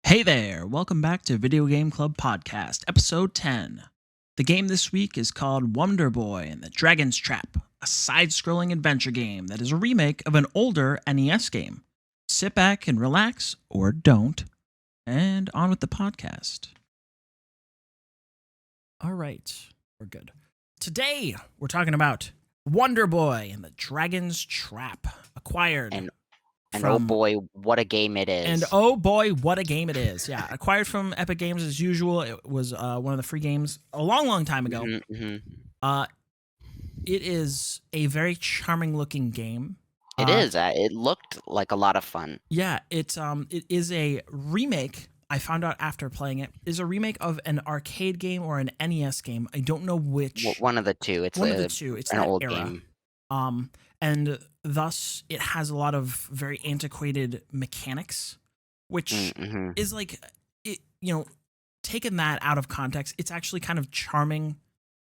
Hey there, welcome back to Video Game Club Podcast, episode 10. The game this week is called Wonder Boy and the Dragon's Trap, a side-scrolling adventure game that is a remake of an older NES game. Sit back and relax, or don't, and on with the podcast. All right, we're good. Today, we're talking about Wonder Boy and the Dragon's Trap, acquired And oh boy, what a game it is. And oh boy, what a game it is. Yeah, acquired from Epic Games as usual. It was one of the free games a long time ago. It is a very charming looking game. It is. It looked like a lot of fun. Yeah, it is a remake. I found out after playing it is a remake of an arcade game or an NES game. I don't know which. One of the two. It's one of the two. It's an that old era. game. And thus it has a lot of very antiquated mechanics, which is like, taking that out of context, it's actually kind of charming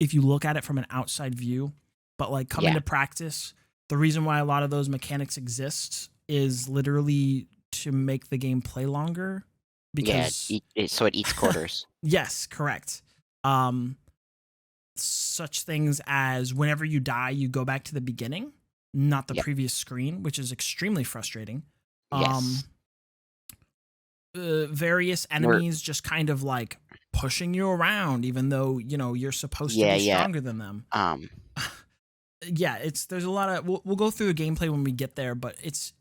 if you look at it from an outside view. But like coming to practice, the reason why a lot of those mechanics exist is literally to make the game play longer. Because so it eats quarters. Yes, correct. Such things as whenever you die, you go back to the beginning, not the previous screen, which is extremely frustrating. Yes. Various enemies just kind of like pushing you around, even though you're supposed to be stronger than them. There's a lot of we'll go through the gameplay when we get there, but it's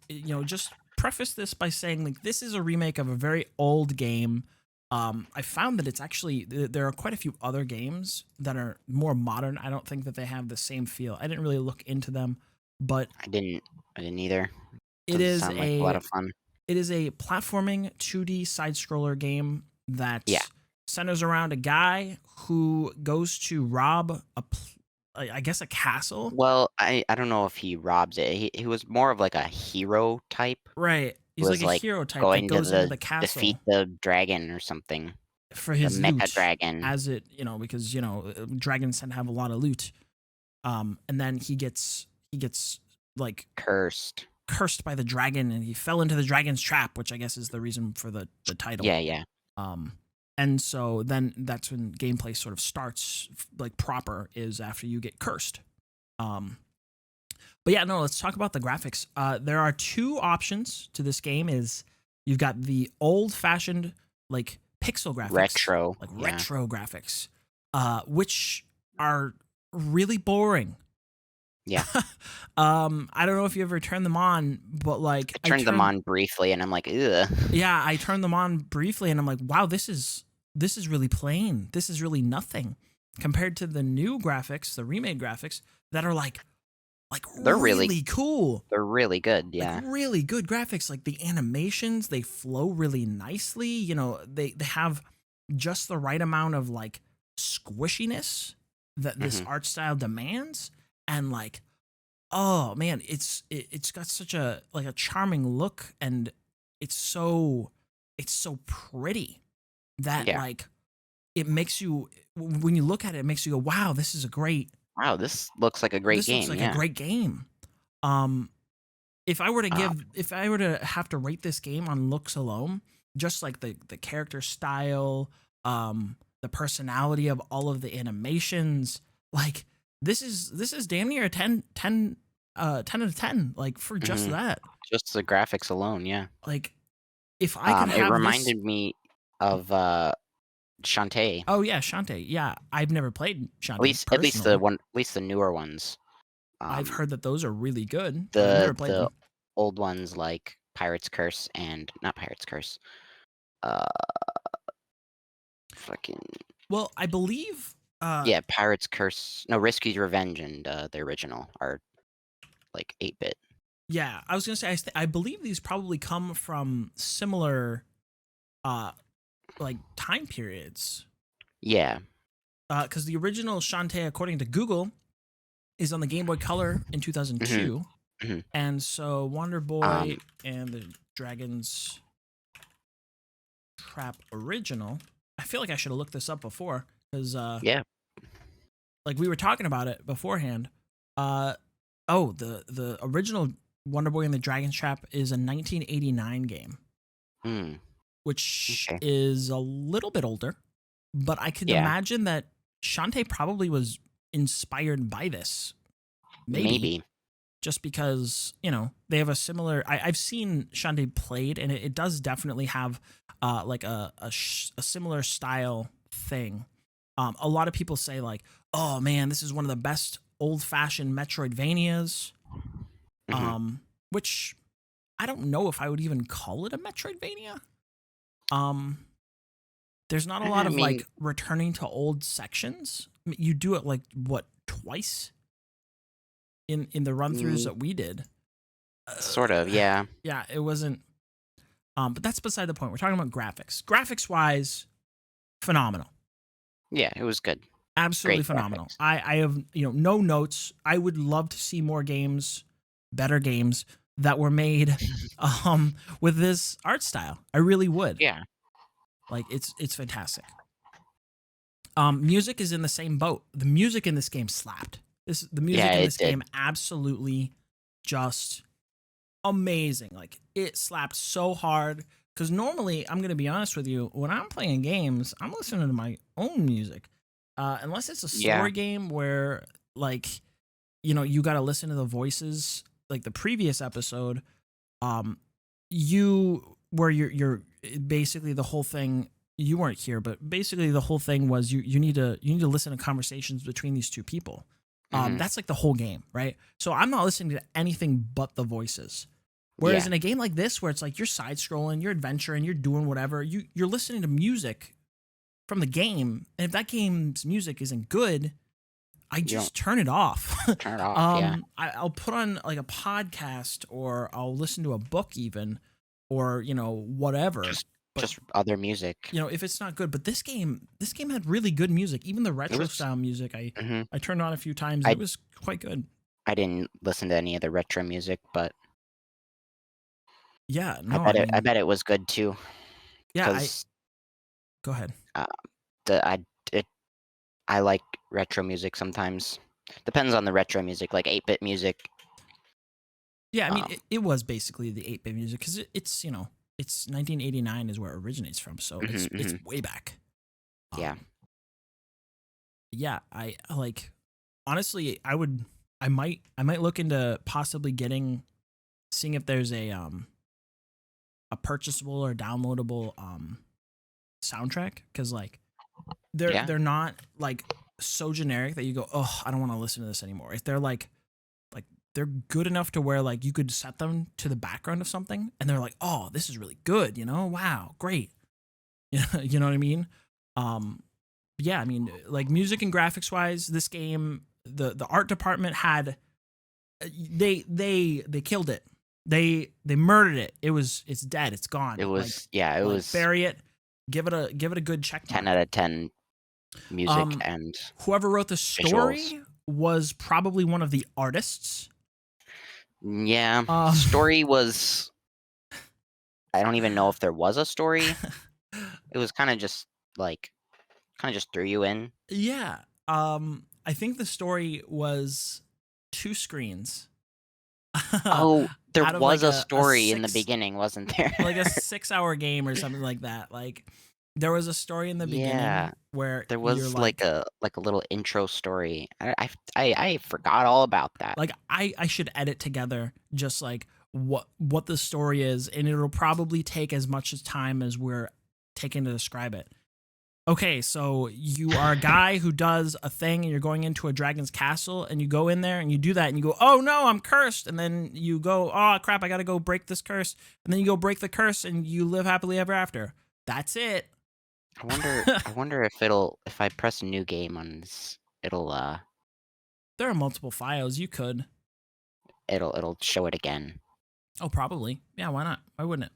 just preface this by saying like this is a remake of a very old game. I found that it's actually there are quite a few other games that are more modern. I don't think that they have the same feel. I didn't really look into them, but I didn't either. It is like a lot of fun. It is a platforming 2D side scroller game that centers around a guy who goes to rob a castle. Well, I don't know if he robs it. He was more of like a hero type. Right. He's like a hero type going that goes into the castle. Defeat the dragon or something. For his the mecha loot, dragon. As it, because, dragons tend to have a lot of loot. And then he gets like cursed by the dragon, and he fell into the dragon's trap, which I guess is the reason for the title. Yeah. And so then that's when gameplay sort of starts like proper, is after you get cursed. But yeah, no, let's talk about the graphics. There are two options to this game. Is you've got the old-fashioned like pixel graphics, retro graphics, which are really boring. Yeah. I don't know if you ever turned them on, but like I turned them on briefly, and I'm like, ugh. Yeah, I turned them on briefly, and I'm like, wow, this is really plain. This is really nothing compared to the new graphics, the remade graphics that are like they're really cool. They're really good. Yeah, like really good graphics. Like the animations, they flow really nicely. They have just the right amount of like squishiness that this art style demands. And like, oh man, it's got such a charming look, and it's so pretty that like it makes you, when you look at it, it makes you go, wow, this is a great. Wow, this looks like a great game. This looks like a great game. If I were to have to rate this game on looks alone, just like the character style, the personality of all of the animations, like this is damn near a 10 out of 10, like for just that. Just the graphics alone, yeah. Like if I could have it reminded me of Shantae. Oh yeah, Shantae. Yeah, I've never played Shantae. At least the newer ones. I've heard that those are really good. I've never played them. Old ones like Pirate's Curse and not Pirate's Curse. Well, I believe. Pirate's Curse. No, Risky's Revenge and the original are like 8-bit. Yeah, I was gonna say I believe these probably come from similar like time periods. Yeah. Because the original Shantae, according to Google, is on the Game Boy Color in 2002. And so Wonder Boy and the Dragon's Trap original. I feel like I should have looked this up before, because like we were talking about it beforehand. The original Wonder Boy and the Dragon's Trap is a 1989 game. which Okay. is a little bit older, but I could Yeah. imagine that Shantae probably was inspired by this. Maybe Maybe. just because, they have a similar. I've seen Shantae played, and it does definitely have like a similar style thing. A lot of people say like, "Oh man, this is one of the best old fashioned Metroidvanias," Hmm. which I don't know if I would even call it a Metroidvania. Um, there's not a lot I of mean, like returning to old sections. You do it like what, twice in the run throughs mm, that we did. sort of. Yeah. Yeah, it wasn't. But that's beside the point. We're talking about graphics. Graphics wise, phenomenal. Yeah. It was good. Absolutely Great phenomenal. graphics. I have no notes. I would love to see more games, better games that were made with this art style. I really would. Yeah. Like it's fantastic. Music is in the same boat. The music in this game slapped. The music Yeah. in It this did. game absolutely just amazing. Like it slapped so hard. Because normally, I'm gonna be honest with you, when I'm playing games, I'm listening to my own music. Unless it's a Yeah. story game where, like, you got to listen to the voices. Like the previous episode, um, you're basically the whole thing. You weren't here, but basically the whole thing was you need to listen to conversations between these two people. Hmm. That's like the whole game, right? So I'm not listening to anything but the voices. Whereas Yeah. in a game like this, where it's like you're side scrolling, you're adventuring, you're doing whatever, you're listening to music from the game, and if that game's music isn't good, I You don't just turn it off. turn it off. Yeah. I'll put on like a podcast, or I'll listen to a book even, or whatever. Just But just other music. if it's not good, but this game had really good music, even the It retro was. style music. I Hmm. I turned on a few times. It I was quite good. I didn't listen to any of the retro music, but Yeah, I no, bet I it. I mean, bet it was good too. yeah, I Because go ahead. uh, the it I like retro music sometimes. Depends on the retro music, like 8-bit music. Yeah, I mean, Um, it was basically the 8-bit music because it's 1989 is where it originates from, so mhm, it's mhm. way back. Yeah. Um, yeah, I like honestly, I might look into possibly seeing if there's a purchasable or downloadable soundtrack, because like Yeah. they're not like so generic that you go, oh, I don't want to listen to this anymore. If they're like they're good enough to where like you could set them to the background of something and they're like, oh, this is really good, wow, great. You know what I mean? um yeah, I mean, like music and graphics wise, this game, the art department had, they killed it. They murdered it. It's dead, it's It gone. Like was. Yeah. It like was bury it, give it a good check 10 mark. out of 10 music um and Whoever wrote the visuals. story was probably one of the artists. Yeah. um Story was. I don't even know if there was a story. It was kind of just like kind of just threw you in. Yeah. I think the story was two screens Oh, there out of was like a a story in the six beginning, wasn't there? like a 6 hour game or something like that. Like there was a story in the Yeah. beginning where There you're was like a little intro story. I forgot all about that. like I should edit together just like what the story is, and it'll probably take as much as time as we're taking to describe it. Okay, so you are a guy who does a thing and you're going into a dragon's castle, and you go in there and you do that and you go, oh no, I'm cursed. And then you go, oh crap, I gotta go break this curse. And then you go break the curse and you live happily ever after. That's it. I wonder if I press a new game on this, There are multiple files. You could. it'll show it again, Oh, probably. Yeah, why not? Why wouldn't it?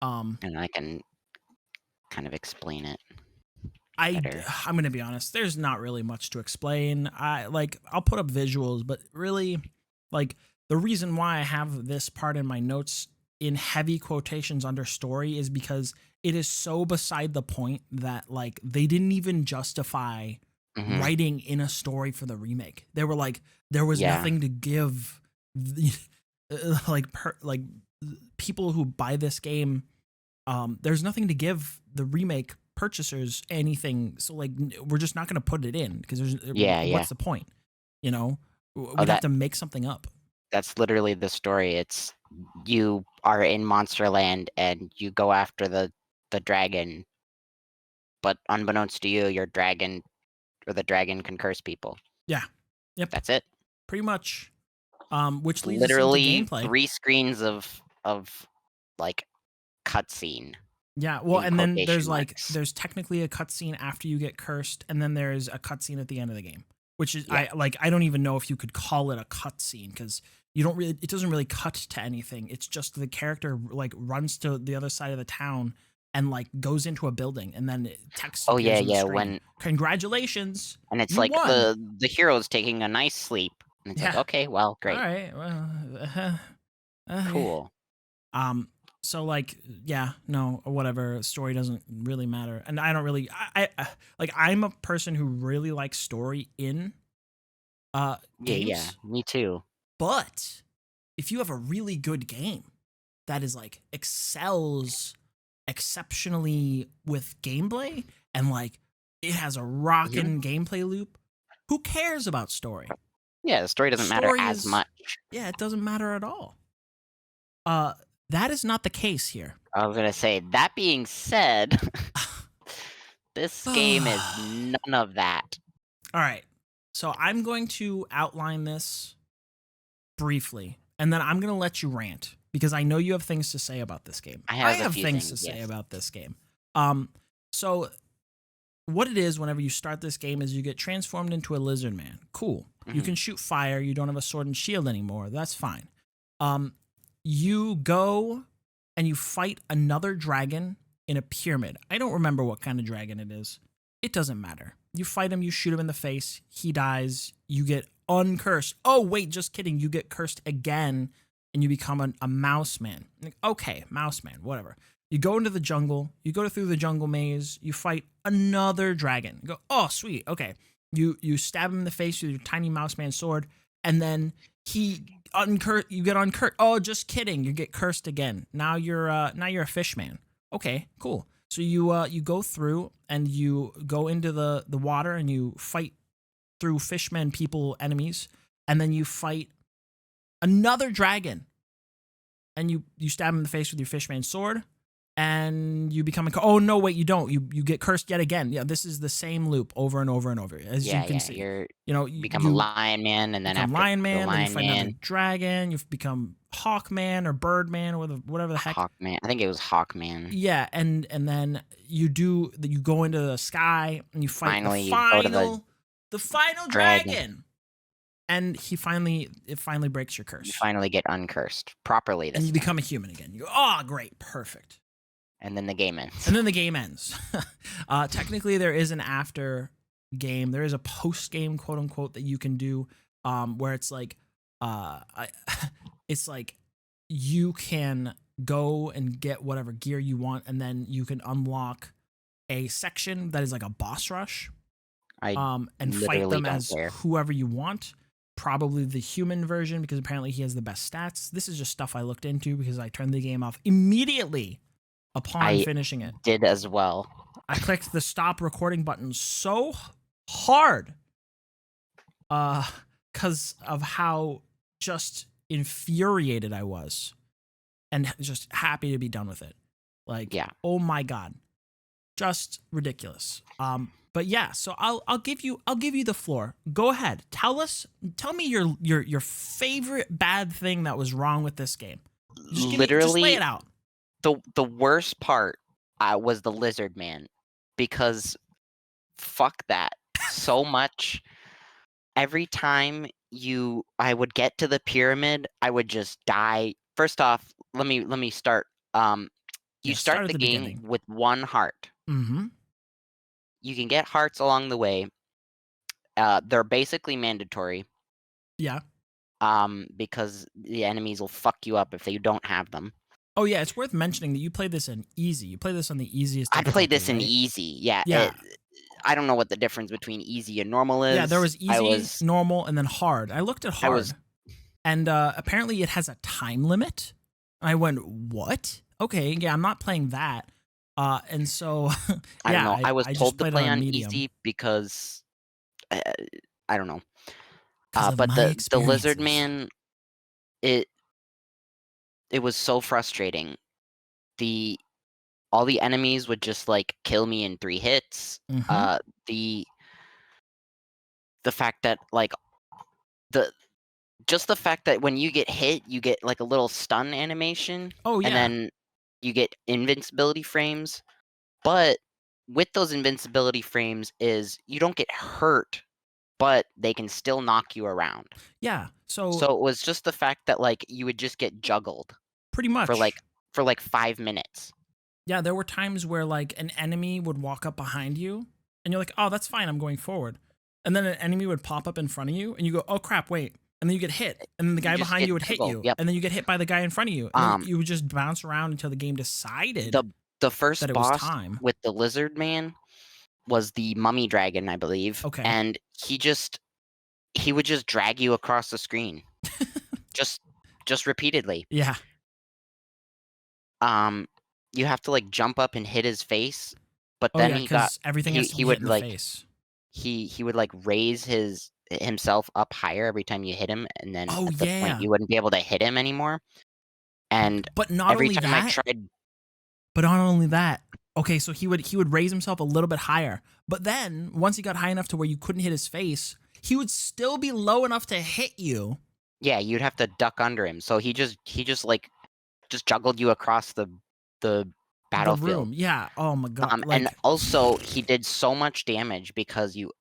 Um, and I can kind of explain it I better. I'm gonna be honest. There's not really much to explain. I'll put up visuals, but really, like the reason why I have this part in my notes in heavy quotations under story is because it is so beside the point that like they didn't even justify Hmm. writing in a story for the remake. They were like there was Yeah. nothing to give the, like people who buy this game there's nothing to give the remake purchasers anything. So like, we're just not going to put it in because Yeah, what's yeah. the point? You know, Oh, we'd have to make something up. that's literally the story. It's you are in Monsterland and you go after the dragon, but unbeknownst to you, your dragon or the dragon can curse people. Yeah. Yep. That's it. Pretty much. Which leads us into Literally gameplay. 3 screens of like cutscene. Yeah, well, in and then quotation marks. there's technically a cutscene after you get cursed, and then there's a cutscene at the end of the game, which is Yeah. I don't even know if you could call it a cutscene because it doesn't really cut to anything. It's just the character like runs to the other side of the town and like goes into a building, and then text Oh, appears yeah, on the yeah, screen. Congratulations, and it's you like won. the hero's taking a nice sleep, and it's like, Yeah. okay, well, All great, right, well, cool. So like, yeah, no, or whatever. Story doesn't really matter, and I don't really. Like, I'm a person who really likes story in Yeah, games. yeah, me too. But if you have a really good game that is like excels exceptionally with gameplay and like it has a rockin' gameplay loop, who cares about story? Yeah, the story doesn't matter as much. Yeah, it doesn't matter at all. That is not the case here. I was gonna say, that being said, this game is none of that. All right. So I'm going to outline this briefly, and then I'm going to let you rant because I know you have things to say about this game. I have a few things to things, say yes. about this game. So what it is whenever you start this game is you get transformed into a lizard man. Cool. You Mhm. can shoot fire. You don't have a sword and shield anymore. That's fine. You go and you fight another dragon in a pyramid. I don't remember what kind of dragon it is. It doesn't matter. You fight him, you shoot him in the face, he dies, you get uncursed. Oh, wait, just kidding. You get cursed again and you become a mouse man. Like, okay, mouse man, whatever. You go into the jungle, you go through the jungle maze, you fight another dragon. You go, oh, sweet, okay. You stab him in the face with your tiny mouse man sword, and then you get uncursed. Oh, just kidding. You get cursed again. Now you're a fish man. Okay, cool. So you go through and you go into the water and you fight through fishmen people enemies, and then you fight another dragon and you stab him in the face with your fishman sword, and you become oh no, wait, you don't. You get cursed yet again. Yeah, this is the same loop over and over and over, as you can see. You become a lion man, and then become after lion man, the then you lion fight another man, dragon. You become hawk man or bird man or whatever the heck. hawk man. I think it was hawk man. Yeah, and then you go into the sky and you fight Finally, you go to the final dragon. And it finally breaks your curse. You finally get uncursed properly this and you time. become a human again. You go, oh, great, perfect. And then the game ends. And then the game ends. Technically, there is an after game. There is a post game, quote unquote, that you can do, where it's like, it's like you can go and get whatever gear you want, and then you can unlock a section that is like a boss rush, and fight them as whoever you want. Probably the human version, because apparently he has the best stats. This is just stuff I looked into because I turned the game off immediately upon finishing it. Did as well. I clicked the stop recording button so hard because of how just infuriated I was and just happy to be done with it. Like, yeah. Oh my God. Just ridiculous. But yeah, so I'll give you the floor. Go ahead. Tell me your favorite bad thing that was wrong with this game. Just lay it out. The worst part was the lizard man, because fuck that so much. Every time I would get to the pyramid, I would just die. First off, let me start. You start the game beginning with 1 heart. Mm-hmm. You can get hearts along the way. They're basically mandatory. Yeah. Because the enemies will fuck you up if you don't have them. Oh yeah, it's worth mentioning that you played this in easy. You played this on the easiest. I played this in easy. Yeah. I don't know what the difference between easy and normal is. Yeah, there was easy, normal, and then hard. I looked at hard, and apparently it has a time limit. I went, what? Okay, yeah, I'm not playing that. And so I don't yeah, know. I was I just told to played it play on on medium easy because uh, I don't know. because of But my the lizard experiences. man, it it was so frustrating. The all the enemies would just like kill me in 3 hits. Mhm. Uh, the the fact that like the just the fact that when you get hit, you get like a little stun animation, Oh, and yeah. then you get invincibility frames. But with those invincibility frames is you don't get hurt, but they can still knock you around. Yeah, so So it was just the fact that like you would just get juggled pretty for like much. for like 5 minutes. Yeah, there were times where, like, an enemy would walk up behind you, and you're like, "Oh, that's fine, I'm going forward." And then an enemy would pop up in front of you, and you go, "Oh, crap, wait." And then you get hit, and then the You guy just behind get you would hit juggled. you, Yep. and then you get hit by the guy in front of you, and then Um, you would just bounce around until the game the decided the that first it was boss time. with the lizard man was the mummy dragon, I believe, Okay. and he would just drag you across the screen, just just repeatedly. Yeah. Um, you have to like jump up and hit his face, but Oh, then yeah, because everything has to he be hit would in the like face. he would like raise himself up higher every time you hit him, and then Oh, at the point yeah. you wouldn't be able to hit him anymore. And But not every only time I that tried, But not only that, okay, so he would raise himself a little bit higher. But then once he got high enough to where you couldn't hit his face, he would still be low enough to hit you. yeah, you'd have to duck under him. So he just like just juggled you across the The battlefield. room. Yeah. Oh my god. And Like also he did so much damage because you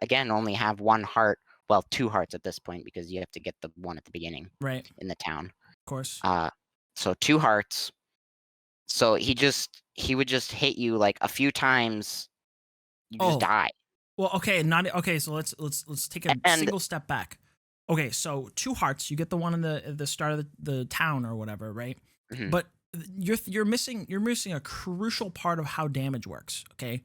again only have one heart, well, two hearts at this point because you have to get the one at the beginning right, in the town. of course. Uh, so two hearts. So he would just hit you like a few times, you just Oh, die. well, okay, not okay, so let's take a And single step back. Okay, so two hearts, you get the one in the start of the town or whatever, right? mhm, But you're missing a crucial part of how damage works, okay?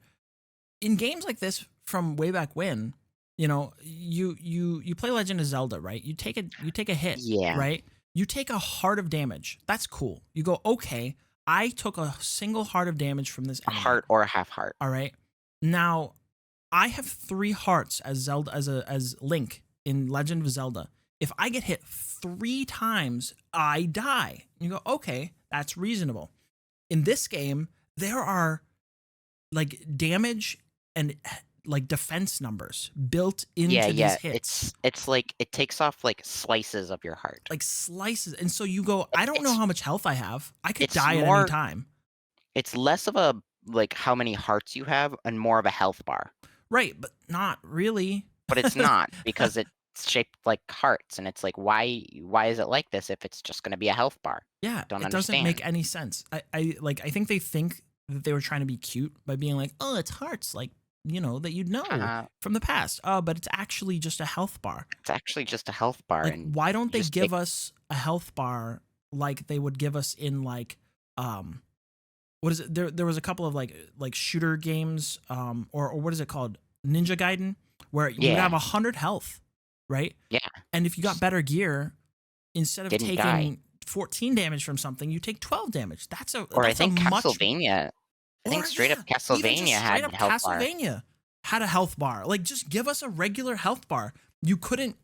In games like this from way back when, you play Legend of Zelda, right? You take a hit, yeah, right? You take a heart of damage. That's cool. You go, okay, I took a single heart of damage from this a enemy. heart or a half heart. All right. Now, I have 3 hearts as Zelda as Link in Legend of Zelda. If I get hit 3 times, I die. You go, okay, that's reasonable. In this game, there are like damage and like defense numbers built Yeah, into these yeah. hits, It's like it takes off like slices of your heart. like slices. And so you go, I don't know It's how much health I have. I could it's die at any more time. it's less of a like how many hearts you have and more of a health bar. Right, but not really. But it's not because it's shaped like hearts and it's like why is it like this if it's just going to be a health bar? Yeah, Don't it doesn't make understand. any sense. I think they think that they were trying to be cute by being like, oh, it's hearts, like, that you'd know Uh, from the past. Oh, but it's actually just a health bar. it's actually just a health bar Like, and why don't you they just take give us a health bar like they would give us in like what is it? There was a couple of like shooter games, or what is it called? Ninja Gaiden, where you would yeah, have 100 health, right? yeah, And if you got just better gear, instead of didn't die. taking 14 damage from something, you take 12 damage. Or I That's a think much Castlevania, I think or straight up yeah, even just Castlevania straight had up health bar. Castlevania had a health bar. Like just give us a regular health bar. You couldn't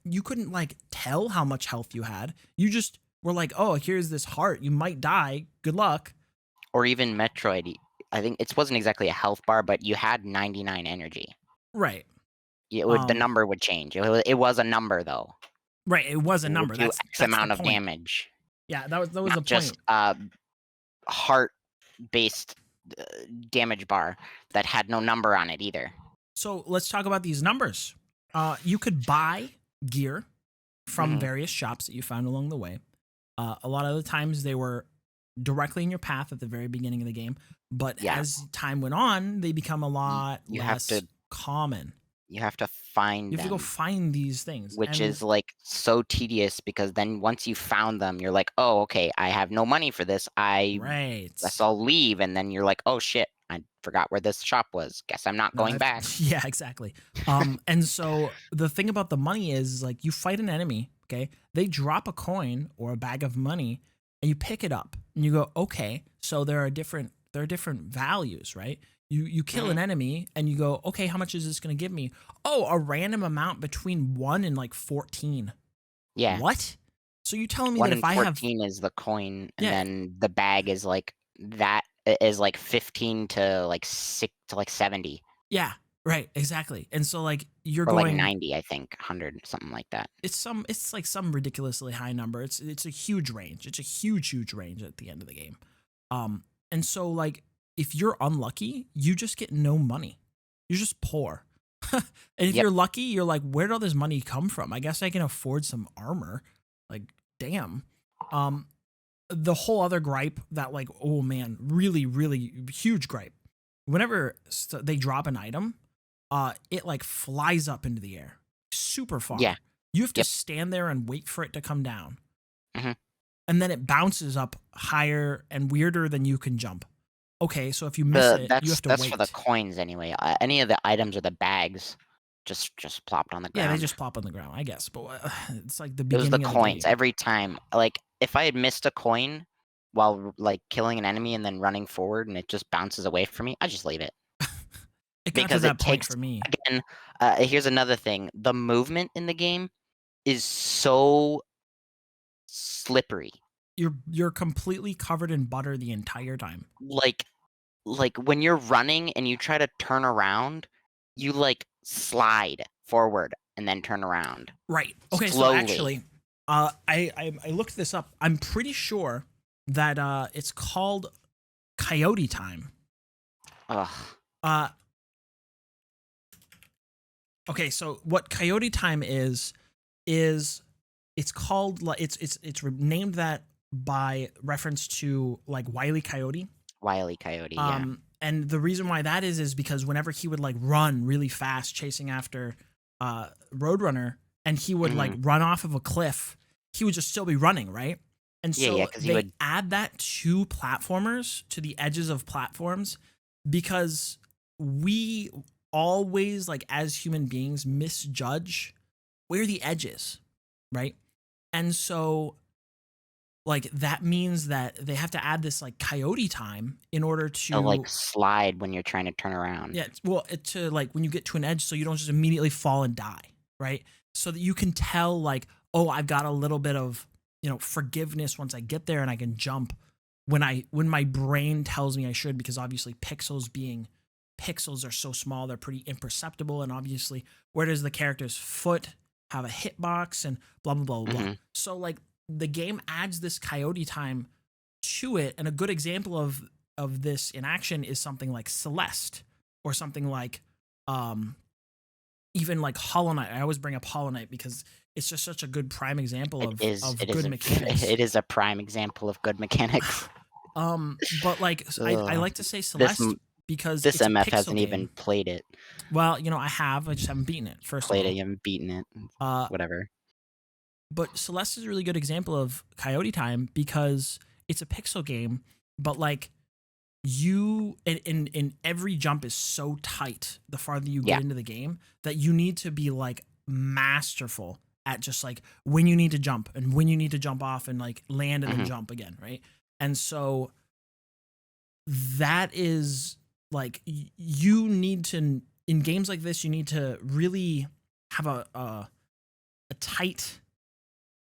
like tell how much health you had. You just were like, "Oh, here's this heart. You might die. Good luck." Or even Metroid. I think it wasn't exactly a health bar, but you had 99 energy. Right. The Um number would change. It was a number though. right, it was a It would number. do That's X that's the amount of point. damage, Yeah, that was the not just point. heart based damage bar that had no number on it either. So, let's talk about these numbers. You could buy gear from Hmm. various shops that you found along the way. A lot of the times they were directly in your path at the very beginning of the game, but Yeah, as time went on, they become a you, lot you have less to common. you have to You find have to go them, find these things. which And is like so tedious because then once you found them, you're like, oh, okay, I have no money for this. I guess right. I'll leave, and then you're like, oh shit, I forgot where this shop was. Guess I'm not No, going back. yeah, exactly. And so the thing about the money is like you fight an enemy, okay? They drop a coin or a bag of money and you pick it up. and you go, okay, so there are different values, right? You kill Mhm. an enemy and you go, okay, how much is this going to give me? Oh, a random amount between 1 and like 14. Yeah. What? So you're telling me that 1 if and I have 14 is the coin, and yeah, then the bag is like that is like 15 to like 6 to like 70 yeah, right, exactly. And so like you're or like going 90, I think, 100, something like that. it's like some ridiculously high number. It's a huge range. It's a huge range at the end of the game. Um and so like if you're unlucky, you just get no money. You're just poor. And if Yep. you're lucky, you're like, where did all this money come from? I guess I can afford some armor. Like, damn. Um the whole other gripe that like, oh man, really huge gripe. Whenever they drop an item, it like flies up into the air super Yeah. far. You have to Yep. stand there and wait for it to come down. Mhm. And then it bounces up higher and weirder than you can jump. Okay, so if you miss it, you have to That's for the wait. coins anyway. Any of the items or the bags just plopped on the Yeah, they ground. just plop on the ground, I guess. But it's like the It was the beginning of the coins game. every time. Like, if I had missed a coin while, like, killing an enemy and then running forward and it just bounces away from me, I just leave it. It got to Because it that point takes for me. again, here's another thing, the movement in the game is so slippery. You're completely covered in butter the entire time. Like when you're running and you try to turn around, you, like, slide forward and then turn around Right. Okay, so slowly. actually, I looked this up. I'm pretty sure that it's called coyote time. Ugh. Uh okay, so what coyote time is it's called like named that by reference to like Wile E. Coyote. Wile E. Coyote, yeah. And the reason why that is because whenever he would like run really fast chasing after Roadrunner and he would like Mhm. run off of a cliff, he would just still be running, right? And Yeah, so because he they would add that to platformers, to the edges of platforms, because we always, like as human beings, misjudge where the edge is, right? And so like that means that they have to add this like coyote time in order like, to slide when you're trying to turn around. yeah, well, to like when you get to an edge, so you don't just immediately fall and die, right? So that you can tell, like, oh, I've got a little bit of forgiveness once I get there, and I can jump when my brain tells me I should, because obviously pixels are so small, they're pretty imperceptible, and obviously, where does the character's foot have a hitbox and blah blah blah blah. Mhm. So like the game adds this coyote time to it, and a good example of this in action is something like Celeste or something like um even like Hollow Knight. I always bring up Hollow Knight because it's just such a good prime example of It is good a mechanics. it is a prime example of good mechanics. But like I Ugh. like to say This Celeste m because this it's a MF pixel hasn't even game. played it. Well, I just haven't beaten it, first of all. You haven't beaten it, Uh whatever. but Celeste is a really good example of Coyote Time because it's a pixel game, but like you in every jump is so tight the farther you get Yeah. into the game that you need to be like masterful at just like when you need to jump and when you need to jump off and like land and then Mhm. jump again, right? And so that is like you need to, in games like this, you need to really have a tight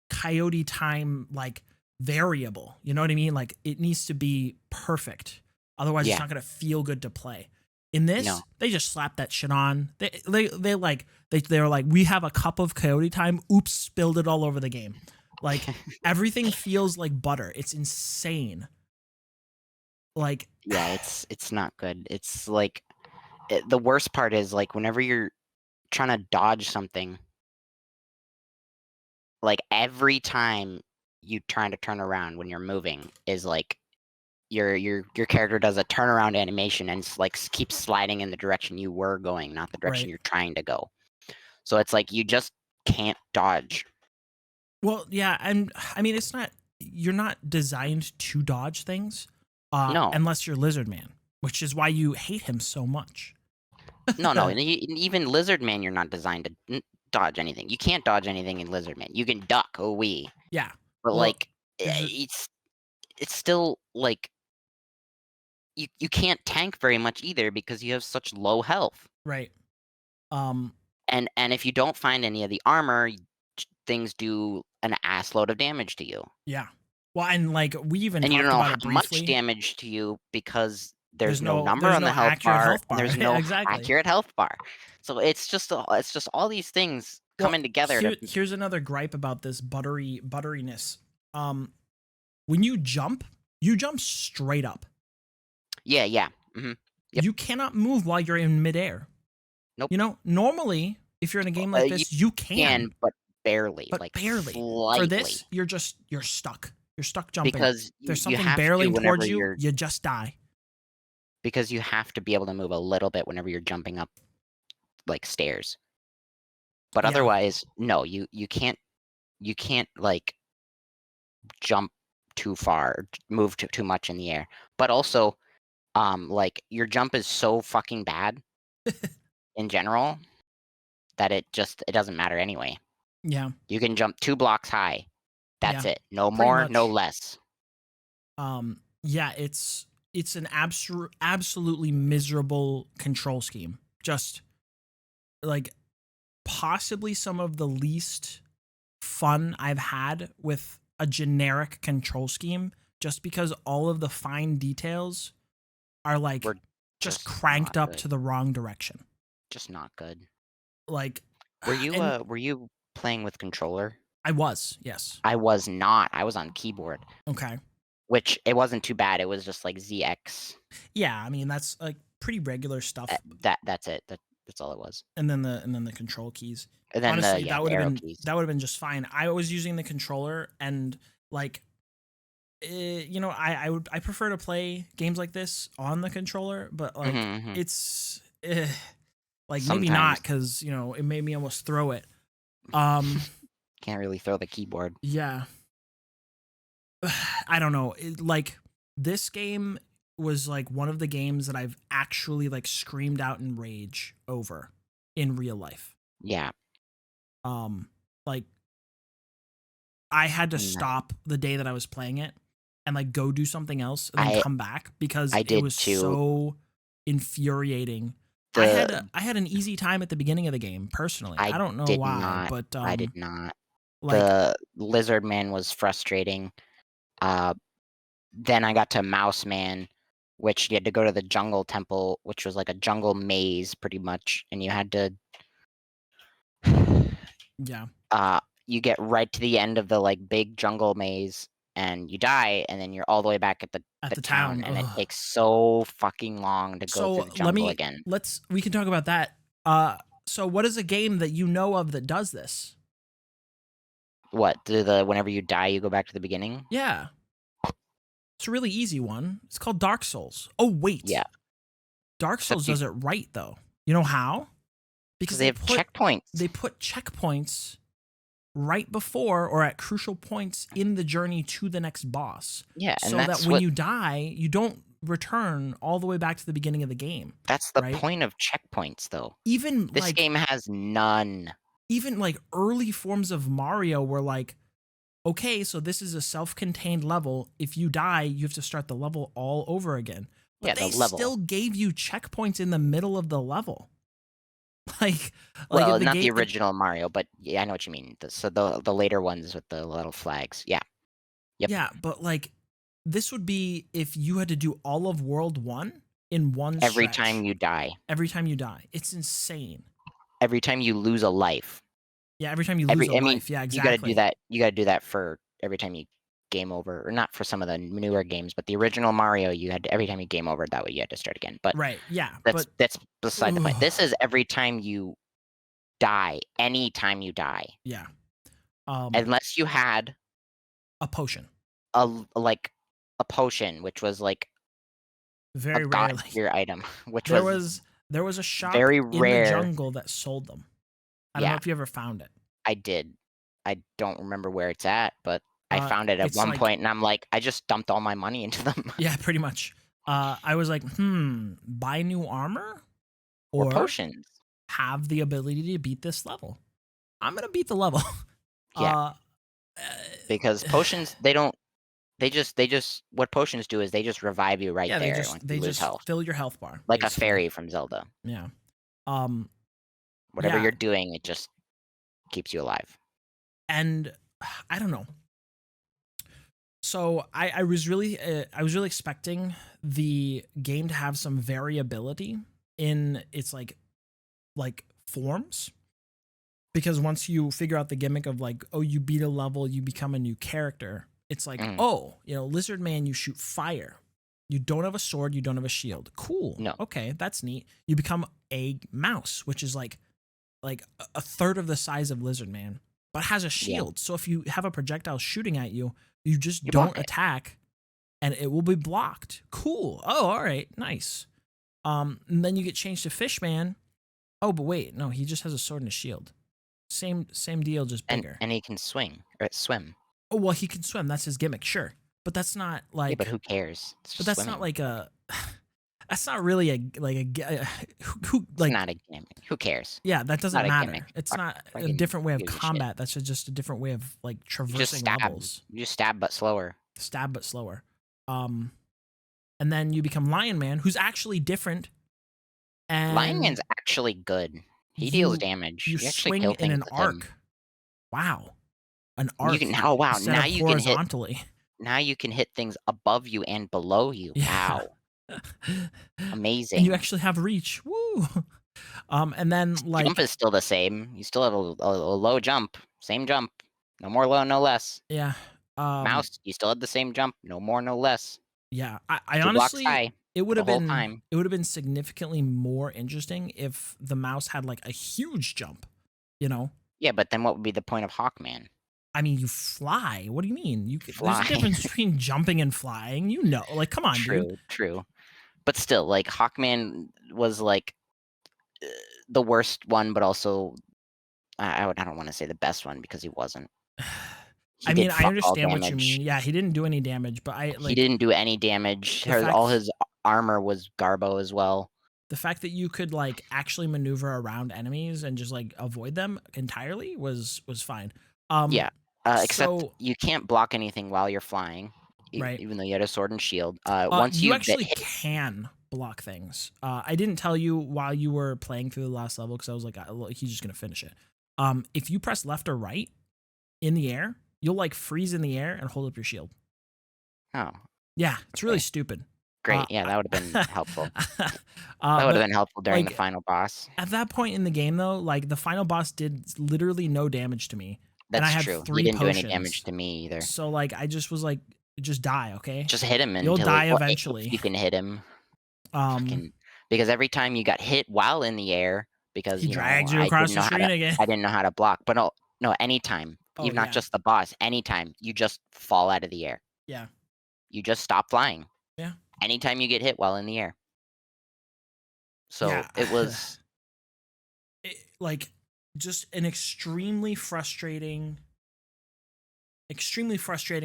coyote time like variable. You know what I mean? Like it needs to be perfect. Otherwise, it's Yeah. not gonna feel good to play. In this, No. they just slap that shit on. They're like, we have a cup of coyote time. Oops, spilled it all over the game. Like everything feels like butter. It's insane. Like Yeah, it's not good. It's like the worst part is, like, whenever you're trying to dodge something, like, every time you trying to turn around when you're moving is, like, your character does a turnaround animation and like keeps sliding in the direction you were going, not the direction right. you're trying to go. So it's like you just can't dodge. Well, yeah, and I mean it's not, you're not designed to dodge things, No, unless you're Lizard Man, which is why you hate him so much. no. And even Lizard Man, you're not designed to dodge anything. You can't dodge anything in Lizard Man. You can duck, oh we, Yeah. but Well, like there's a, it's it's still like you can't tank very much either because you have such low health. Right. Um. And if you don't find any of the armor, things do an ass load of damage to you. Yeah. Well, and like we even And you don't talked know about how it much briefly. damage to you because there's There's no no number there's on no the health accurate bar, health and bar. there's no Exactly. accurate health bar. So it's just all these things Well, coming together to here's another gripe about this butteriness. Um, when you jump straight up. yeah. Yep. You cannot move while you're in midair. Nope. You know, normally if you're in a game like You this, you can, but barely, but like barely. For slightly, this, you're stuck. You're stuck jumping. because If there's you something have to barreling whenever towards you, you just die. because you have to be able to move a little bit whenever you're jumping up like stairs. But Yeah. otherwise, no, you can't like jump too far, move too much in the air. But also, like your jump is so fucking bad in general that it doesn't matter anyway. Yeah. You can jump 2 blocks high. That's Yeah. it. No Pretty more, no much. less. Yeah, it's an absolutely miserable control scheme. Just like possibly some of the least fun I've had with a generic control scheme, just because all of the fine details are like We're just just cranked not up good. to the wrong direction. Just not good. Like, Were and you playing with controller? I was, yes. I was not. I was on keyboard, Okay. which it wasn't too bad. It was just like ZX. Yeah, I mean that's like pretty regular stuff. That's it. That's all it was. And then the control keys. And then Honestly, the arrow keys. that would have been just fine. I was using the controller and like you know, I prefer to play games like this on the controller, but like Mhm. it's like maybe Sometimes not cuz you know, it made me almost throw it. Um can't really throw the keyboard. yeah. I don't know. Like this game was like one of the games that I've actually like screamed out in rage over in real life. Yeah. Like I had to No. stop the day that I was playing it and like go do something else and then come back because I it did was too. so infuriating. The I had an easy time at the beginning of the game personally. I don't know did why, not. but I did not. like The lizard man was frustrating. Then I got to mouse man, which you had to go to the jungle temple, which was like a jungle maze pretty much, and you had to yeah, you get right to the end of the like big jungle maze and you die, and then you're all the way back at at the the town, town. and it Ugh. takes so fucking long to go through So the jungle again. we can talk about that. So what is a game that you know of that does this? What, the whenever you die, you go back to the beginning? Yeah. It's a really easy one. It's called Dark Souls. Oh wait. Yeah. Dark Except Souls does it right though. You know how? because they have checkpoints. They put checkpoints right before or at crucial points in the journey to the next boss. Yeah, and so that's that when what you die, you don't return all the way back to the beginning of the game. that's the right? point of checkpoints, though. Even This like game has none. even like early forms of Mario were like, okay, so this is a self-contained level. If you die, you have to start the level all over again. But Yeah, they the level. still gave you checkpoints in the middle of the level. Like Well, the not the game, original Mario, but yeah, I know what you mean. So the later ones with the little flags. Yeah. Yep. yeah, but like this would be if you had to do all of World 1 in one Every stretch. time you die. Every time you die. It's insane. Every time you lose a life. Yeah, every time you lose a I mean, life. Yeah, you gotta do exactly. that. You gotta do that for every time you game over, or not for some of the newer games, but the original Mario, you had to, every time you game over, that way you had to start again. But Right. Yeah. that's beside the point. Ugh. This is every time you die, anytime you die, Yeah. unless you had A potion. like a potion, which was like Very a god rarely. tier item, which There was a shop very in the rare. jungle that sold them. I don't know Yeah, if you ever found it. I did. I don't remember where it's at, but I found it at It's one like point, and I'm like, I just dumped all my money into them. yeah, pretty much. I was like, buy new armor Or or potions. have the ability to beat this level. I'm gonna beat the level. Yeah. Uh, Because potions, they don't They just what potions do is they just revive you right Yeah, they there just once they you lose just health. fill your health bar, Like a basically. fairy from Zelda. Yeah. Um, Whatever yeah, you're doing, it just keeps you alive. and I don't know. So I was really expecting the game to have some variability in its like forms, because once you figure out the gimmick of like, oh, you beat a level, you become a new character. It's like, Mm, oh, Lizard Man, you shoot fire. You don't have a sword, you don't have a shield. Cool. no. Okay, that's neat. You become a mouse, which is like a third of the size of Lizard Man, but has a Yeah. shield. So if you have a projectile shooting at you, you just You block don't it. attack and it will be blocked. Cool. Oh, all right. Nice. And then you get changed to Fishman. Oh, but wait, no, he just has a sword and a shield. Same deal, just bigger. And he can swing or swim. Oh, well, he can swim. That's his gimmick, sure. But that's not Yeah, but like who cares? It's but just that's not swimming. like a that's not really who It's like not a gimmick. Who cares? yeah, that It's doesn't not a gimmick. matter. It's Fuck, not a fucking different way who of gives a shit? combat. That's just a different way of like You just traversing stab. levels. You just stab, but slower. Stab but slower. Um, and then you become Lion Man, who's actually different, Lion and Man's actually good. He deals you damage. you You actually swing kill in things an with him. arc. Wow, an You arc can. Oh wow! instead of horizontally. Now you can hit things above you and below you. Yeah. Wow! And you Amazing. actually have reach. Woo. And then Jump like is still the same. You still have a low jump. Same jump. No more low, no less. yeah, um, Mouse, you still had the same jump. No more, no less. yeah. I 2 blocks honestly, high it would the have whole been time. it would have been significantly more interesting if the mouse had like a huge jump. You know, Yeah, but then what would be the point of Hawkman? I mean, you fly. What do you mean? There's a Fly. difference between jumping and flying. Like, come on, dude. True, true. But still, like, Hawkman was, like, uh, the worst one, but also I don't wanna say the best one because he wasn't. He I mean, did I fuck all understand what you damage. mean. Yeah, he didn't do any damage, but He didn't do any damage. the All fact his armor was Garbo as well. the fact that you could like actually maneuver around enemies and just like avoid them entirely was fine. Yeah, except So you can't block anything while you're flying, right. even though you had a sword and shield. Once You you actually hit, can block things. I didn't tell you while you were playing through the last level because I was like, he's just gonna finish it. If you press left or right in the air, you'll like freeze in the air and hold up your shield. oh, Yeah, it's really okay, stupid. Uh, great. Yeah, that would have been helpful. That would have but been helpful during the like final boss. at that point in the game, though, like the final boss did literally no damage to me, and I That's had true. He three didn't do any damage potions. to me either. So like I just was like, just die, okay? Just hit him You'll until die well, if eventually. you can hit him, Um, fucking because every time you got hit while in the air, because he drags you across the screen again. I didn't know how to block. But no, anytime, Oh even not yeah, just the boss, anytime you just fall out of the air. yeah, You just stop flying. yeah, Anytime you get hit while in the air. So yeah. it was Like just an extremely frustrating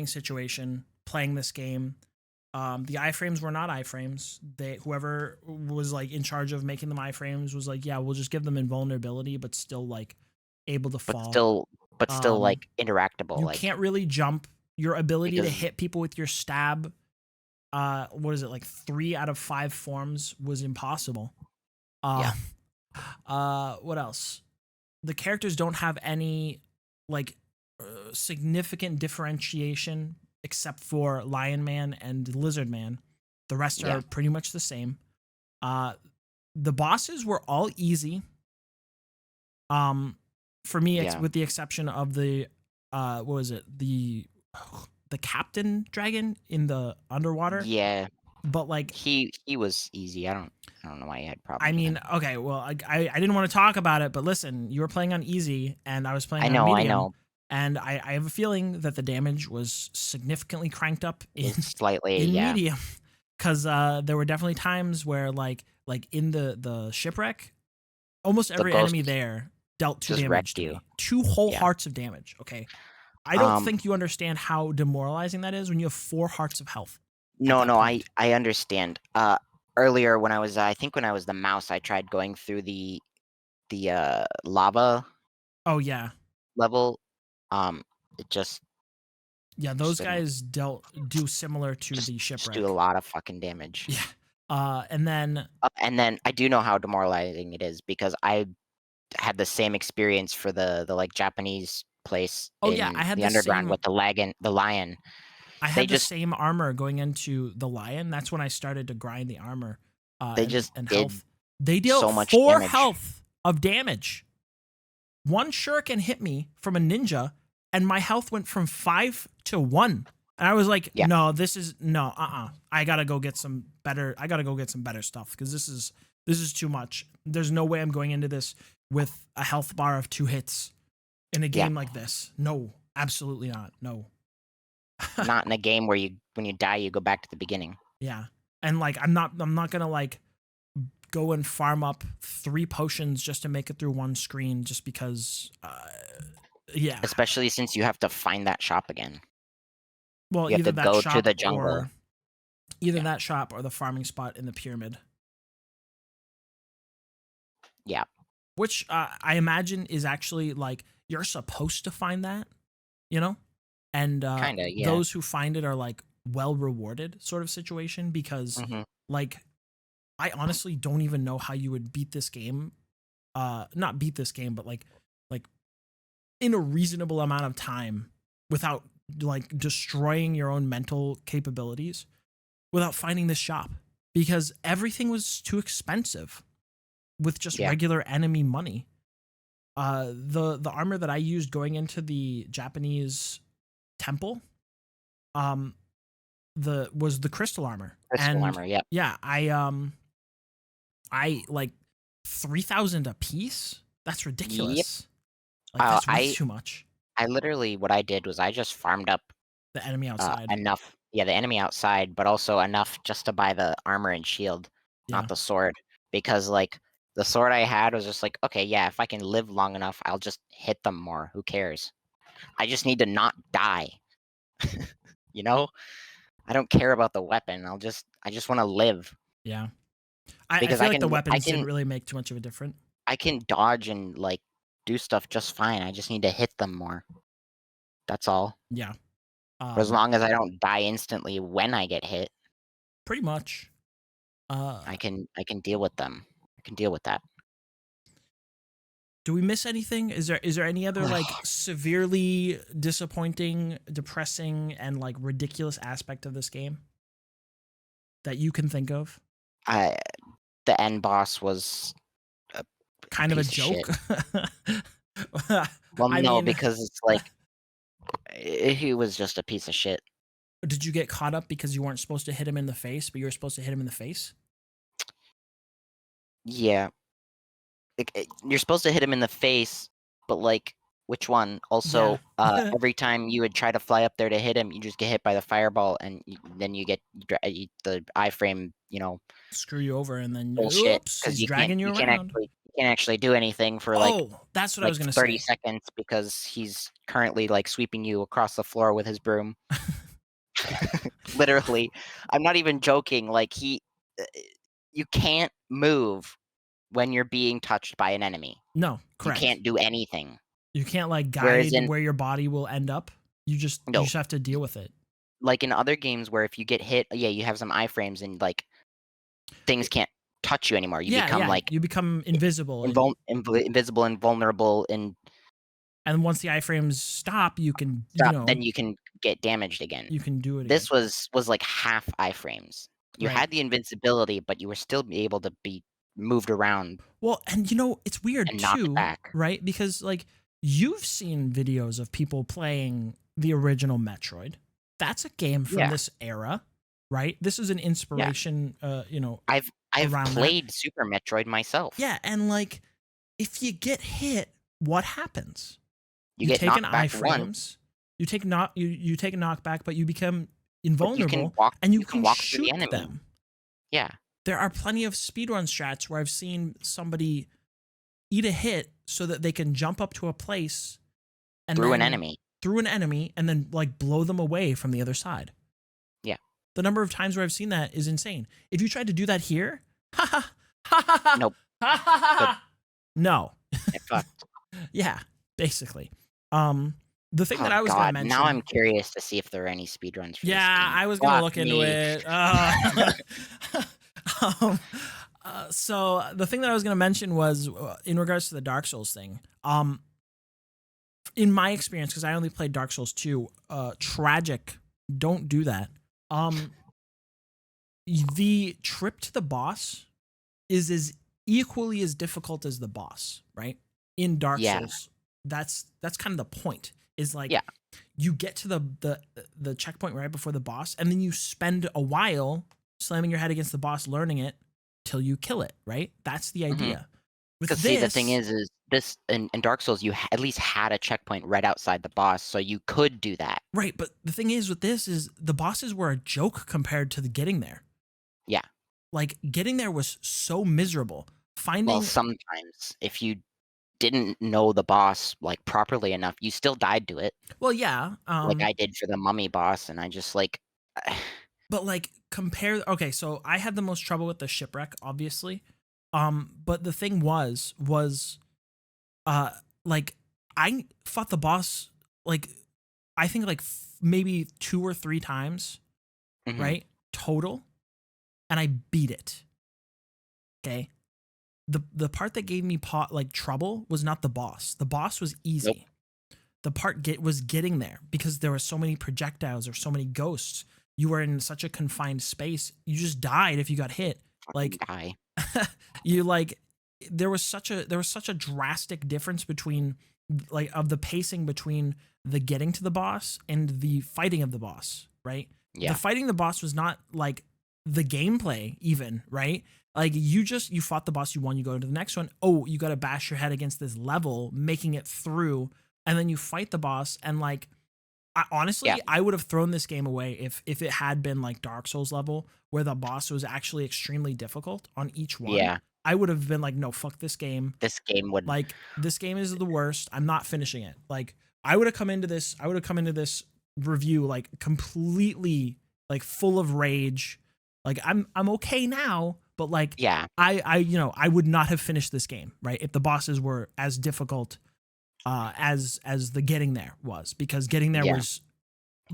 situation playing this game. The iframes were not iframes. Whoever was like in charge of making them iframes was like, yeah, we'll just give them invulnerability, but still like able to but fall. still Um, like interactable, you like can't really jump. Your ability to because hit people with your stab, what is it, like 3 out of 5 forms was impossible. Uh, yeah, what else? The characters don't have any like significant differentiation except for Lion Man and Lizard Man. The rest yeah, are pretty much the same. Uh, the bosses were all easy. Um, for me, yeah, with the exception of the what was it, the captain dragon in the underwater. yeah. But like, He was easy. I don't know why you had I problems with mean, him. okay, well, I didn't want to talk about it, but listen, you were playing on easy and I was playing on I medium, know. and I have a feeling that the damage was significantly cranked up in It's slightly, in yeah. medium, because there were definitely times where like in the shipwreck, almost The every enemy ghost there dealt 2 just damage wrecked to you. me, 2 whole Yeah. hearts of damage. Okay, I don't Um, think you understand how demoralizing that is when you have 4 hearts of health at no, that no, point. I understand. Earlier when I think when I was the mouse, I tried going through the lava Oh yeah, level. Um, it just Yeah, those guys do similar to the just shipwreck. do a lot of fucking damage. Yeah. And then I do know how demoralizing it is because I had the same experience for the like Japanese place yeah, I in had the the underground same. with the lion. I They had the just same armor going into the lion. That's when I started to grind the armor they just and did health. They dealt so much 4 damage. health of damage. One shuriken hit me from a ninja, and my health went from 5 to 1. And I was like, Yeah. no, this is no, I gotta go get some better. I gotta go get some better stuff because this is too much. There's no way I'm going into this with a health bar of 2 hits in a game like this. No, absolutely not. No. Not in a game where when you die you go back to the beginning. Yeah. And like I'm not gonna like go and farm up 3 potions just to make it through one screen just because yeah. Especially since you have to find that shop again. Well, You have either to that go to shop the jungle. or that shop or the farming spot in the pyramid. Yeah. Which I imagine is actually like you're supposed to find that, you know? And Kinda, yeah. those who find it are like well rewarded sort of situation because like I honestly don't even know how you would beat this game. Not beat this game, but like in a reasonable amount of time without like destroying your own mental capabilities without finding this shop because everything was too expensive with just regular enemy money. The armor that I used going into the Japanese temple was the crystal armor. Armor, yeah. Yeah, I like 3,000 a piece. That's ridiculous. Like that's way too much. I literally what I did was I just farmed up the enemy outside. Enough. Yeah, the enemy outside, but also enough just to buy the armor and shield, not the sword. Because like the sword I had was just like, okay, yeah, if I can live long enough, I'll just hit them more. Who cares? I just need to not die. You know? I don't care about the weapon. I just want to live. Yeah. I feel like the weapons didn't really make too much of a difference. I can dodge and like do stuff just fine. I just need to hit them more. That's all. Yeah. But as long as I don't die instantly when I get hit, pretty much. I can deal with them. I can deal with that. Do we miss anything? Is there any other like severely disappointing, depressing, and like ridiculous aspect of this game that you can think of? The end boss was kind of a joke. Well, no, because it's like he was just a piece of shit. Did you get caught up because you weren't supposed to hit him in the face, but you were supposed to hit him in the face? Yeah. You're supposed to hit him in the face, but like, which one? Also, every time you would try to fly up there to hit him, you just get hit by the fireball, and then you get the iframe, screw you over, and then bullshit, oops, he's dragging you around. You can't actually do anything for like that's what I was gonna 30 seconds because he's currently like sweeping you across the floor with his broom. Literally, I'm not even joking. Like you can't move when you're being touched by an enemy. No, correct. You can't do anything. You can't like guide where your body will end up. You just have to deal with it. Like in other games where if you get hit, you have some iframes and like things can't touch you anymore. You become invisible. Invisible and vulnerable and once the iframes stop, you can then you can get damaged again. You can do it. This was like half iframes. You had the invincibility, but you were still able to be moved around. Well, and it's weird too, right? Because like you've seen videos of people playing the original Metroid. That's a game from this era, right? This is an inspiration. I've played Super Metroid myself. Yeah, and like if you get hit, what happens? You get take an iframes. You take a knockback, but you become invulnerable, and you can shoot them. Yeah. There are plenty of speedrun strats where I've seen somebody eat a hit so that they can jump up to a place and through an enemy, and then like blow them away from the other side. Yeah. The number of times where I've seen that is insane. If you tried to do that here, nope. No. It fucked. Yeah, basically. The thing that Oh I was gonna god, now I'm mention, curious to see if there are any speedruns for this yeah, game. I was gonna Fuck look into me. it. Um, so the thing that I was gonna mention was in regards to the Dark Souls thing. In my experience, because I only played Dark Souls 2, tragic. Don't do that. Um, the trip to the boss is as equally as difficult as the boss, right? In Dark Yeah, Souls, that's kind of the point. Is like yeah. you get to the checkpoint right before the boss, and then you spend a while slamming your head against the boss, learning it till you kill it. Right? That's the Mhm. idea. With 'Cause see, the thing this, is this in Dark Souls, you at least had a checkpoint right outside the boss, so you could do that. right? But the thing is with this is the bosses were a joke compared to the getting there. Yeah. Like getting there was so miserable. Well, Finding sometimes if you didn't know the boss, like, properly enough, you still died to it, well, yeah, like I did for the mummy boss, and I just, like but like compare. Okay, so I had the most trouble with the shipwreck, obviously. But the thing was uh like I fought the boss like I think like maybe 2 or 3 times, Mhm. right? Total, and I beat it. Okay. The part that gave me like trouble was not the boss. The boss was Nope. easy. The part was getting there because there were so many projectiles or so many ghosts. You were in such a confined space. You just died if you got hit. Fucking Like die. you like there was such a drastic difference between like of the pacing between the getting to the boss and the fighting of the boss, right? The Yeah. fighting the boss was not like the gameplay even, right? Like you fought the boss, you won, you go to the next one. Oh, you got to bash your head against this level, making it through, and then you fight the boss and like Yeah. honestly, I would have thrown this game away if it had been like Dark Souls level where the boss was actually extremely difficult on each one. Yeah. I would have been like, no, fuck this game. This game would Like this game is the worst. I'm not finishing it. Like I would have come into this review like completely like full of rage. Like I'm okay now, but like yeah. I would not have finished this game, right? If the bosses were as difficult as the getting there was, because getting there Yeah. was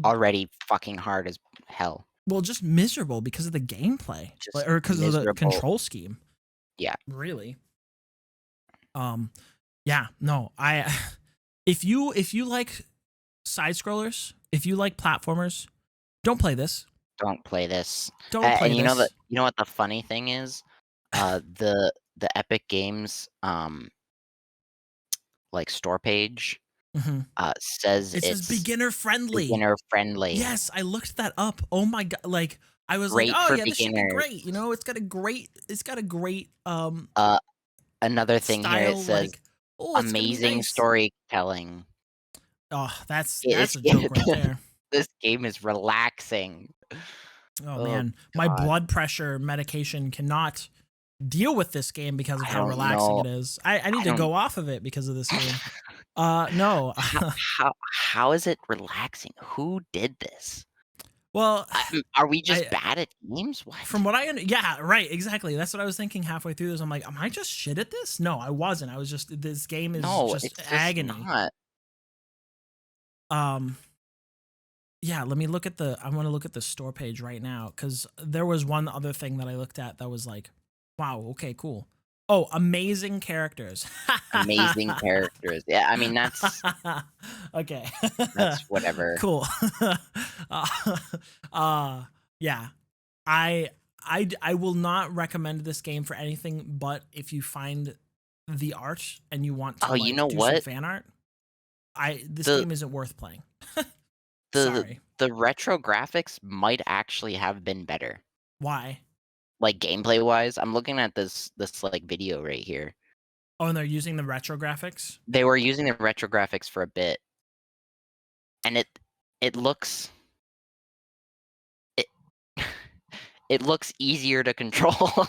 Already fucking hard as hell. well just miserable because of the gameplay, Just like, or because of the miserable. control scheme. Yeah. Really. Um, yeah, no, I if you like side scrollers, if you like platformers, don't play this. Don't play this. Don't play And this. you know what the funny thing is? The Epic Games, like, store page, Mhm. says It says it's beginner friendly. beginner friendly. Yes, I looked that up. Oh my god, like I was like, Great "Oh for yeah, this should be beginners. great." You know, it's got a great Uh, Another thing here, it style says, like, "Oh, it's going to be amazing nice." storytelling. Oh, that's Yeah, that's a joke right there. this game is relaxing. Oh Oh man, my god. blood pressure medication cannot deal with this game because of I how don't relaxing know. it is. I need I to don't go off of it because of this game. No. how how is it relaxing? Who did this? Well, Are we just I bad at games? from What? what yeah, right, exactly. That's what I was thinking halfway through this. I'm like, am I just shit at this? No, I wasn't. I was just this game is No, just it's just agony. not. Um, yeah, let me look at the I want to look at the store page right now cuz there was one other thing that I looked at that was like, wow, okay, cool. Oh, amazing characters. Amazing characters. Yeah, I mean, Okay. that's whatever. Cool. uh, uh, yeah. I will not recommend this game for anything but if you find the art and you want to Oh, you like know do some what? fan art. This The game isn't worth playing. the Sorry. the retro graphics might actually have been better. Why? Like, gameplay-wise, I'm looking at this, like, video right here. Oh, and they're using the retro graphics? They were using the retro graphics for a bit, and it looks it it looks easier to control.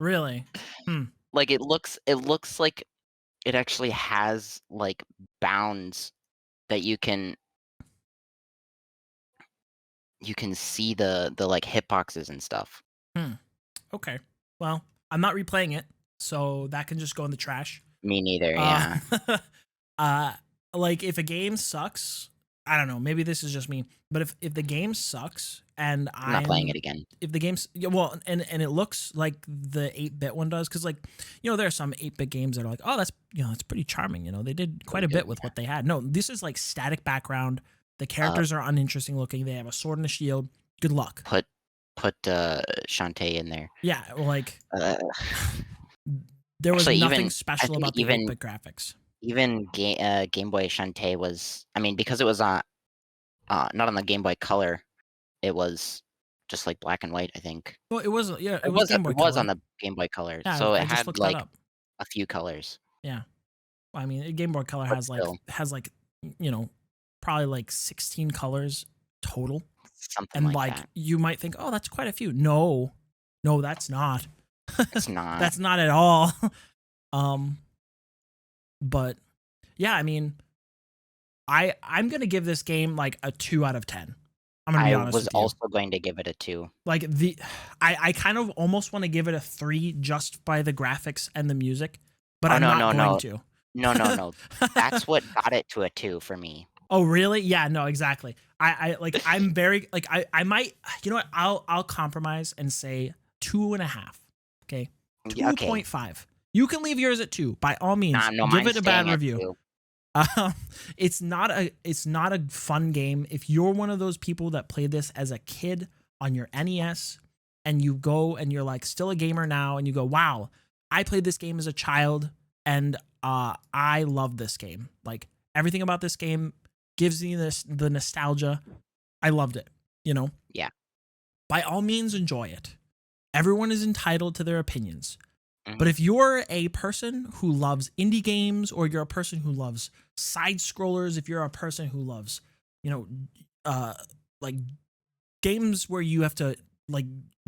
Really? Hmm. Like, it looks like it actually has, like, bounds that you can see the, like, hitboxes and stuff. Hmm. Okay. Well, I'm not replaying it, so that can just go in the trash. Me neither, Uh, yeah. uh, like if a game sucks, I don't know, maybe this is just me, but if the game sucks and I'm not playing it again. if the game's well, and it looks like the 8-bit one does, because like there are some 8-bit games that are like, oh, that's that's pretty charming. They did quite a bit with what they had. No, this is like static background. The characters are uninteresting looking. They have a sword and a shield. Good luck. Put Shantae in there. Yeah, like there was Actually, nothing I special think about the 8-bit graphics. even Game Boy Shantae was, I mean, because it was on not on the Game Boy Color, it was just like black and white, I think. Well, it was yeah, It was was Game Boy it was Color. on the Game Boy Color, Yeah, so I it just had looked that like up. a few colors. Yeah, I mean, Game Boy Color But has still. like probably like 16 colors total, Something and like that. you might think, oh, that's quite a few. No, that's not. It's not. That's not at all. But yeah, I mean, I'm gonna give this game like a 2 out of 10. I'm gonna be I honest was with you. also going to give it a 2. Like I kind of almost want to give it a 3 just by the graphics and the music, but I'm not going to. No. That's what got it to a 2 for me. Oh really? Yeah, no, exactly. I like I'm very like I might, you know what? I'll compromise and say 2.5. Okay. 2.5. You can leave yours at 2 by all means. No, give it a bad review. 2. It's not a fun game. If you're one of those people that played this as a kid on your NES and you go and you're like still a gamer now and you go, wow, I played this game as a child and I love this game. Like everything about this game gives me the nostalgia. I loved it, Yeah. By all means, enjoy it. Everyone is entitled to their opinions. Mhm. But if you're a person who loves indie games, or you're a person who loves side scrollers, if you're a person who loves, like games where you have to like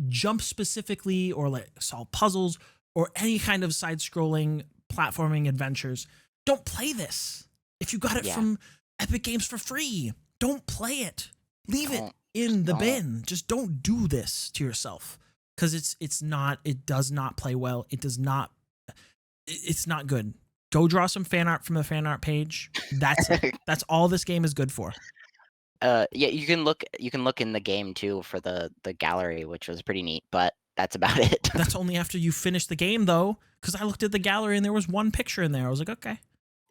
jump specifically or like solve puzzles or any kind of side scrolling platforming adventures, don't play this. If you got it from Epic Games for free, don't play it. Leave it in the bin. Just don't do this to yourself. Because it does not play well. It's not good. Go draw some fan art from the fan art page. That's it. That's all this game is good for. Yeah, you can look in the game too for the gallery, which was pretty neat, but that's about it. That's only after you finish the game though, because I looked at the gallery and there was one picture in there. I was like, okay.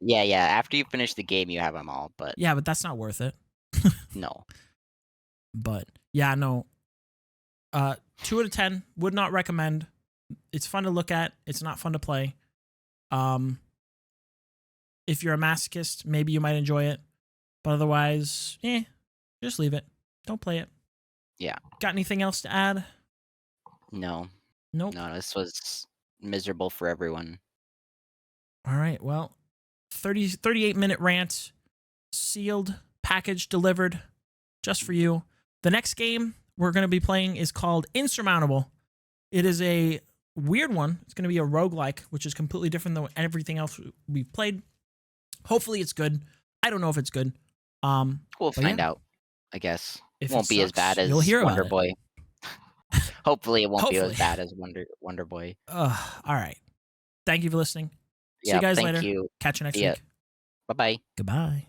Yeah, after you finish the game you have them all, but yeah, but that's not worth it. No. But yeah, no. 2 out of 10, would not recommend. It's fun to look at. It's not fun to play. If you're a masochist, maybe you might enjoy it. But otherwise, just leave it. Don't play it. Yeah. Got anything else to add? No. Nope. No, this was miserable for everyone. All right, well, 38-minute rant, sealed, package delivered, just for you. The next game we're going to be playing is called Insurmountable. It is a weird one. It's going to be a roguelike, which is completely different than everything else we've played. Hopefully it's good. I don't know if it's good. We'll find out, I guess. If it won't be as bad as you'll hear Wonder about Boy. Hopefully it won't be Hopefully. as bad as Wonder Boy. All right. Thank you for listening. See you guys later. You. Catch you next See ya. week. Bye-bye. Goodbye.